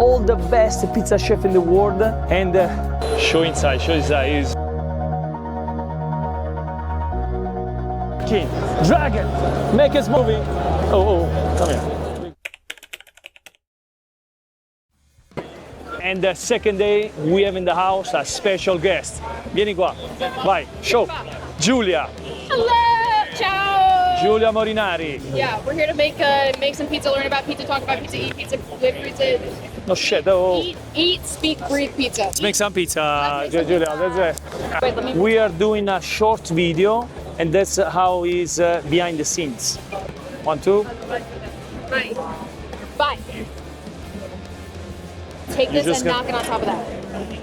all the best pizza chef in the world. And show inside, is King, Dragon, make us moving. Oh, come here. And the second day, we have in the house a special guest. Vieni qua, vai, show. Giulia. Hello, ciao. Giulia Morinari. Yeah, we're here to make some pizza, learn about pizza, talk about pizza, eat pizza, live pizza. No shit, oh. Eat, speak, breathe pizza. Let's make some pizza, Giulia. Wait, let me... We are doing a short video, and that's how is behind the scenes. 1, 2. Bye. Take this and knock it on top of that.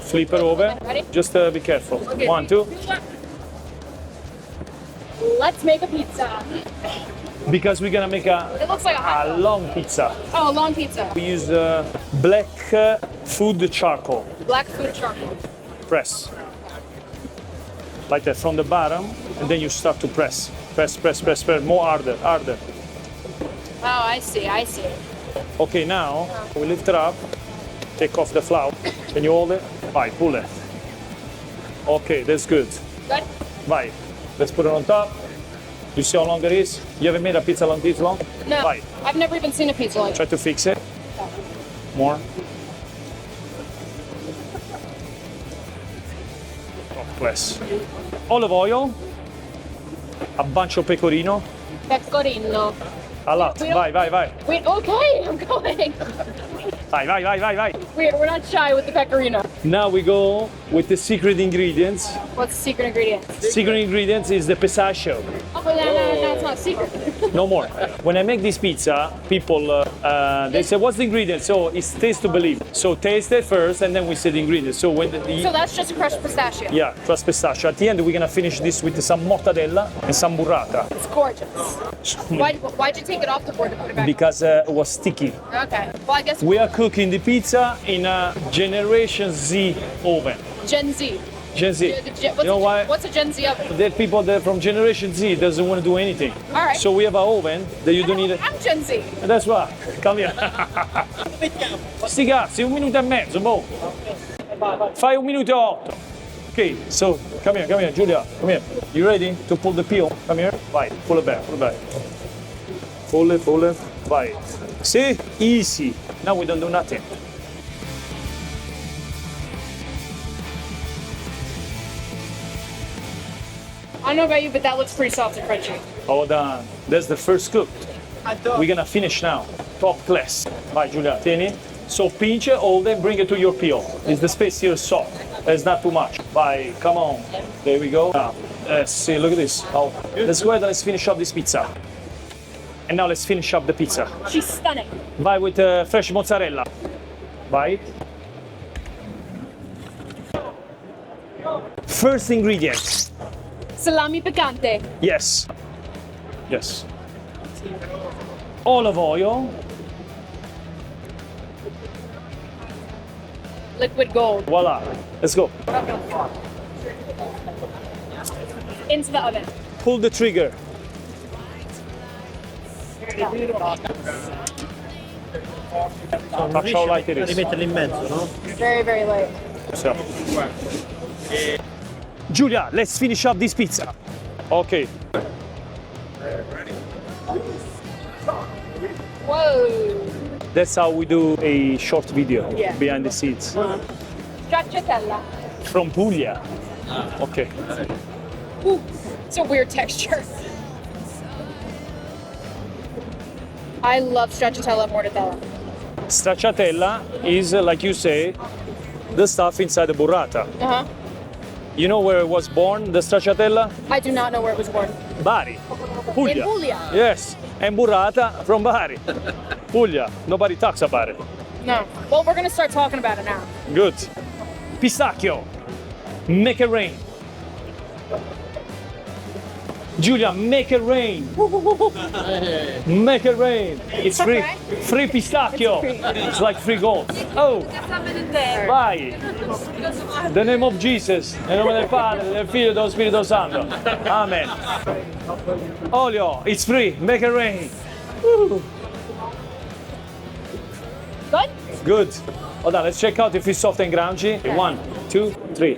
Flip it over. Ready? Just be careful. Okay. 1, 2. Let's make a pizza. Because we're gonna make It looks like a long pizza. Oh, a long pizza. We use black food charcoal. Black food charcoal. Press. Like that from the bottom, and then you start to press. Press, more harder. Oh, I see. Okay, now we lift it up, take off the flour. Can you hold it? Vai, pull it. Okay, that's good. Good? Vai, let's put it on top. You see how long it is? You ever made a pizza long this long? No, Vai. I've never even seen a pizza like Try to fix it. More. Press. Olive oil. A bunch of pecorino. Pecorino. A lot. Vai. Wait, okay, I'm going. Vai. We're not shy with the pecorino. Now we go with the secret ingredients. What's the secret ingredient? Secret ingredients is the pistachio. Oh, but no, it's not secret. No more. When I make this pizza, people they say, "What's the ingredients?" So it's taste to believe. So taste it first, and then we say the ingredients. So when So that's just crushed pistachio. yeah, crust pistachio. At the end, we're gonna finish this with some mortadella and some burrata. It's gorgeous. Why'd you take it off the board to put it back? Because it was sticky. Okay. Well, I guess We are cooking the pizza in a Generation Z oven. Gen Z. Gen Z. You know why? What's a Gen Z oven? There are people that from Generation Z doesn't want to do anything. All right. So we have an oven that you don't need. I'm Gen Z. And that's why. Come here. Sti cazzi, 1 minuto e mezzo, boh. Fai 1 minuto e 8. Okay, so come here, Giulia, come here. You ready to pull the peel? Come here. Vai, pull it back. Pull it. Vai. See? Easy. Now we don't do nothing. I don't know about you, but that looks pretty soft and crunchy. Hold on. That's the first cook. We're gonna finish now. Top class. Vai, Giulia, tieni. So pinch it, hold it, bring it to your peel. Is the space here soft? It's not too much. Vai, come on. There we go. Now, let's see, look at this. Oh, let's go ahead and let's finish up this pizza. And now let's finish up the pizza. She's stunning. Vai with fresh mozzarella. Vai. First ingredients. Salami picante. Yes. Olive oil. Liquid gold. Voila. Let's go. Into the oven. Pull the trigger. Faccia how light it is. Rimetterli in mezzo, no? Very, very light. So. Giulia, let's finish up this pizza. Okay. Whoa. That's how we do a short video behind the scenes. Stracciatella. From Puglia. Okay. Ooh, it's a weird texture. I love stracciatella and mortadella. Stracciatella is, like you say, the stuff inside the burrata. Uh-huh. You know where it was born, the stracciatella? I do not know where it was born. Bari. Puglia. In Puglia? Yes. And burrata from Bari. Puglia. Nobody talks about it. No. Well, we're going to start talking about it now. Good. Pistachio. Make it rain. Giulia, make it rain. Make it rain. It's free. Okay. Free pistachio. It's like free gold. Oh. Vai. The name of Jesus. Nel nome del Padre, del Figlio e dello Spirito Santo. Amen. Olio. It's free. Make it rain. Good? Good. Hold on, let's check out if it's soft and crunchy. 1, 2, 3.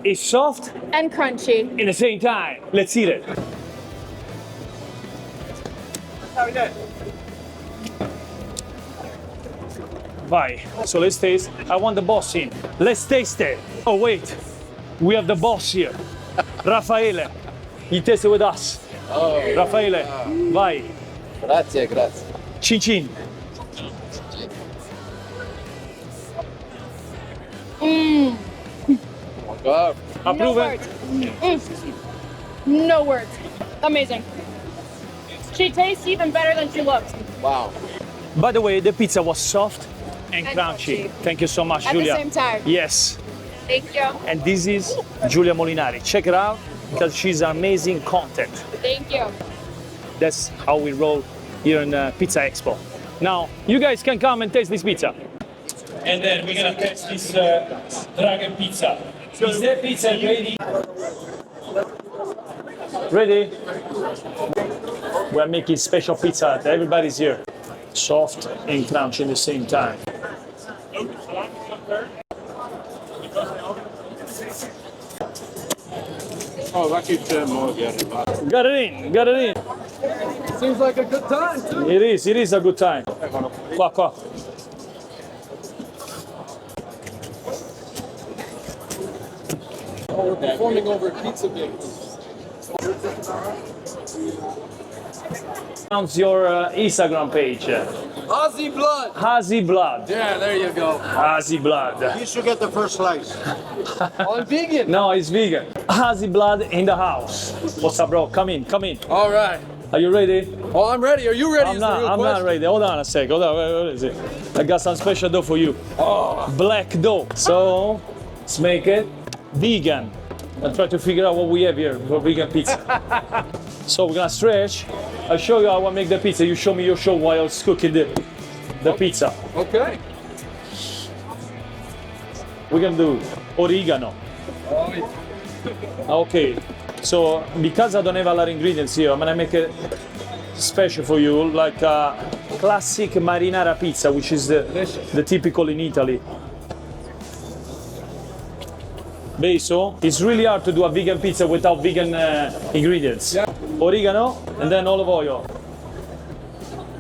It's soft And crunchy. in the same time. Let's eat it. Vai. So let's taste. I want the boss in. Let's taste it. Oh wait, we have the boss here. Raffaele. You taste it with us. Oh, Raffaele, vai. grazie, grazie. Cin cin. Oh my God. No Approve? words. No words. Amazing. She tastes even better than she looks. Wow. By the way, the pizza was soft and And crunchy. crunchy. Thank you so much, At Giulia. the same time. Yes. Thank you. And this is Giulia Molinari. Check it out because she's amazing content. Thank you. That's how we roll here in Pizza Expo. Now, you guys can come and taste this pizza. And then we're gonna taste this dragon pizza. Is that pizza ready? Ready? We're making special pizza. Everybody's here. Soft and crunchy at the same time. Oh, lucky Tim Morgan. Got it in, got it in. Seems like a good time, too. It is a good time. Qua, qua. Oh, we're performing over pizza bits. Announce your Instagram page. Aussie blood. Hazy Blood. Yeah, there you go. Hazy Blood. You should get the first slice. I'm vegan. No, it's vegan. Hazy Blood in the house. What's up, bro? Come in, come in. All right. Are you ready? Oh, I'm ready. Are you ready? I'm is the real not question. ready. Hold on a sec. Hold on. What is it? I got some special dough for you. Oh, Black dough. So let's make it vegan. And try to figure out what we have here for vegan pizza. So we're gonna stretch. I'll show you how I make the pizza. You show me your show while I was cooking the pizza. okay. We're gonna do oregano. Oh, yeah. Okay. So because I don't have a lot of ingredients here, I'm gonna make it special for you, like a classic marinara pizza, which is the typical in Italy. Basil. It's really hard to do a vegan pizza without vegan ingredients. Yeah. Oregano and then olive oil.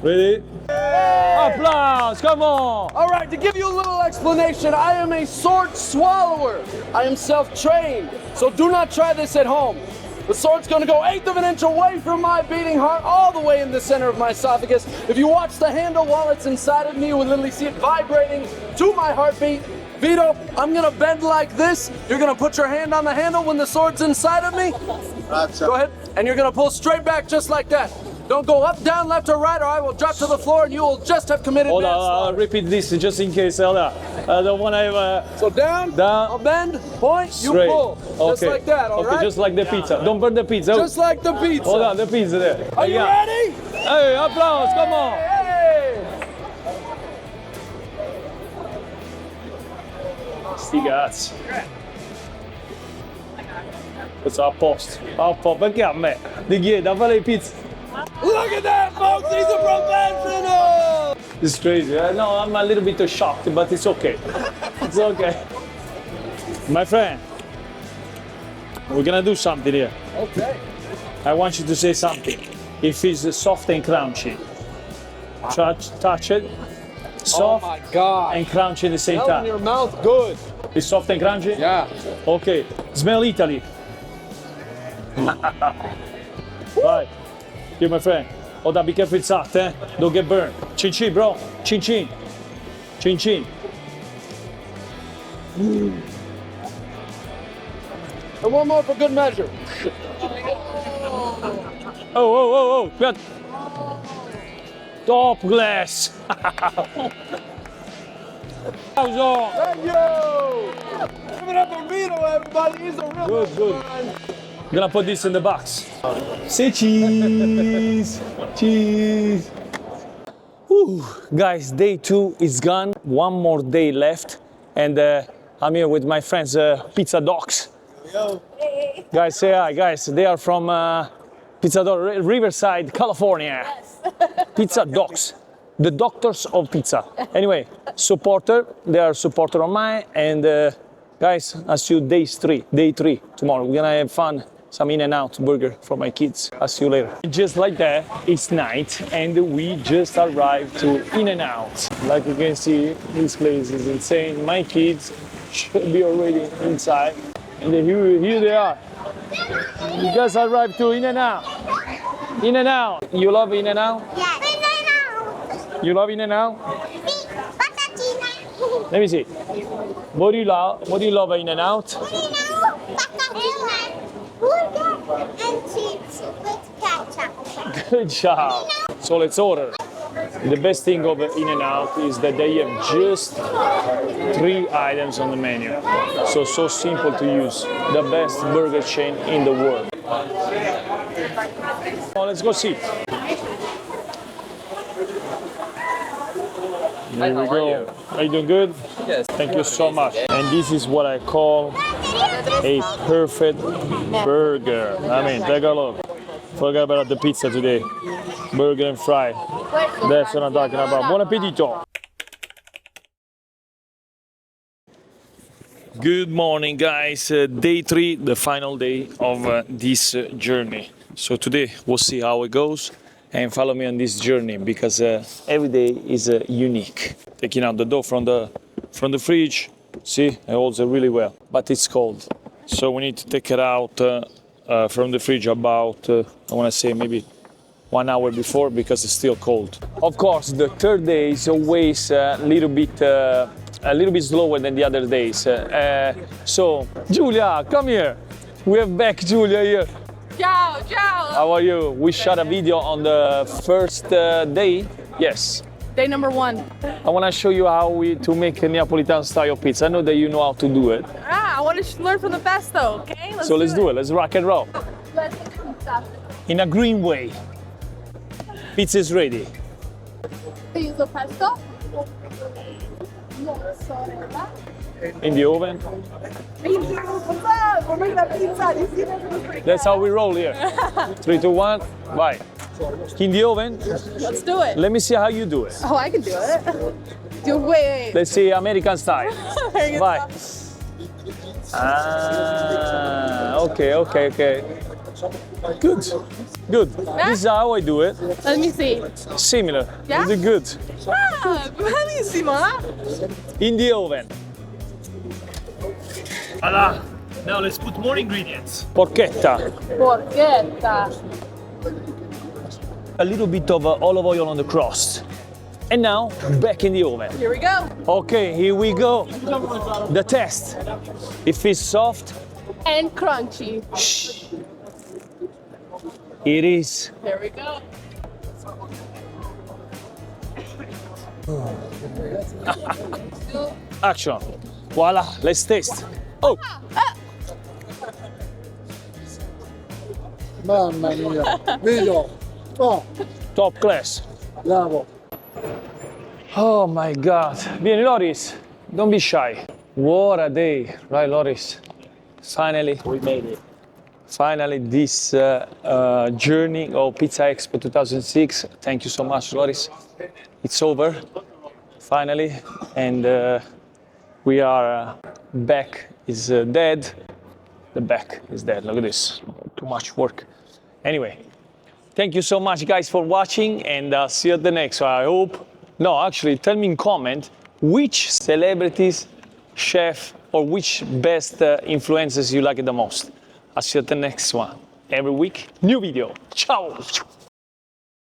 Ready? Applause! Come on! All right, to give you a little explanation, I am a sword swallower. I am self-trained, so do not try this at home. The sword's gonna go 1/8 of an inch away from my beating heart, all the way in the center of my esophagus. If you watch the handle while it's inside of me, you will literally see it vibrating to my heartbeat. Vito, I'm gonna bend like this. You're gonna put your hand on the handle when the sword's inside of me. Go ahead, and you're gonna pull straight back just like that. Don't go up, down, left, or right, or I will drop to the floor and you will just have committed Hold on, I'll manslaughter. repeat this just in case. Hold on. I don't want to have So down, Down. I'll bend, point, you straight. pull. Just Okay. like that, all right? Okay, just like the pizza. Don't burn the pizza. Just like the pizza. Hold on, the pizza there. Are you Yeah. ready? Hey, applause, come on. Hey! Sti cazzi. Questo a posto. A posto. Perché a me? Di chi è? Da fare le pizze? Look at that, folks! He's a professional! It's crazy. No, I'm a little bit shocked, but it's okay. It's okay. My friend, we're gonna do something here. Okay. I want you to say something. If it's soft and crunchy, touch it. Soft Oh my God. and crunchy at the same Melt in time. your mouth good. It's soft and crunchy? Yeah. Okay. Smell Italy. Right. Here, my friend. Hold on, be careful it's hot, eh? Don't get burned. Chin chin, bro. Chin chin. Chin chin. And one more for good measure. Oh. Aspetta. Top glass. Applauso. Thank you! Give it up for Vito, everybody. He's a real Good, good. I'm gonna put this in the box. Say cheese. Cheese. Whew. Guys, day 2 is gone. One more day left. And I'm here with my friends, Pizza Dogs. Guys, say hi. Guys, they are from Pizza Dog, Riverside, California. Pizza Dogs. the doctors of pizza. Anyway, supporter, they are supporter of mine, and guys, I'll see you day three tomorrow. We're gonna have fun, some InNOut burger for my kids. I'll see you later. Just like that, it's night, and we just arrived to InNOut. Like you can see, this place is insane. My kids should be already inside, and here they are. You guys arrived to InNOut. InNOut. You love InNOut? Yes. You love InNOut? Let me see. What do you love? What do you love at InNOut? Burger and chips with ketchup. Good job. So let's order. The best thing of InNOut is that they have just 3 items on the menu. So simple to use. The best burger chain in the world. Well, let's go see. Here we go. Are you doing good? Yes. Thank you so much. And this is what I call a perfect burger. I mean, take a look. Forget about the pizza today. Burger and fry. That's what I'm talking about. Buon appetito. Good morning, guys. Day 3, the final day of this journey. So today we'll see how it goes. And follow me on this journey because every day is unique. Taking out the dough from the fridge, see, it holds it really well, but it's cold. So we need to take it out from the fridge about, I want to say maybe 1 hour before because it's still cold. Of course, the third day is always a little bit slower than the other days. So, Giulia, come here. We have back Giulia here. Ciao, ciao. How are you? We shot a video on the first day. Yes. Day number 1. I want to show you how to make a Neapolitan style pizza. I know that you know how to do it. I want to learn from the best though, okay? Let's do it. Let's rock and roll. Let's do pizza. In a green way. Pizza is ready. Riso pesto. Mozzarella. In the oven. That's how we roll here. 3, 2, 1, bye. In the oven. Let's do it. Let me see how you do it. Oh, I can do it. Wait. Let's see American style. American Bye. style. Okay. Good. This is how I do it. Let me see. Similar. Yeah? You did good. Ah, bellissima. In the oven. Voila. Now let's put more ingredients. Porchetta. Porchetta. A little bit of olive oil on the crust. And now, back in the oven. Here we go. Okay, here we go. The test. If it's soft, And crunchy. shh. It is. Here we go. Action. Voila, let's taste. Oh, Mamma mia, Vito, oh, top class. bravo. Oh my God. Vieni, Loris. Don't be shy. What a day. Right, Loris? Finally. We made it. Finally, this journey of Pizza Expo 2006. Thank you so much, Loris. It's over, finally, and we are back is dead. The back is dead. Look at this. Too much work. Anyway, thank you so much, guys, for watching, and see you at the next one. I hope. No, actually, tell me in comment which celebrities, chef, or which best influencers you like the most. I'll see you at the next one. Every week, new video. Ciao!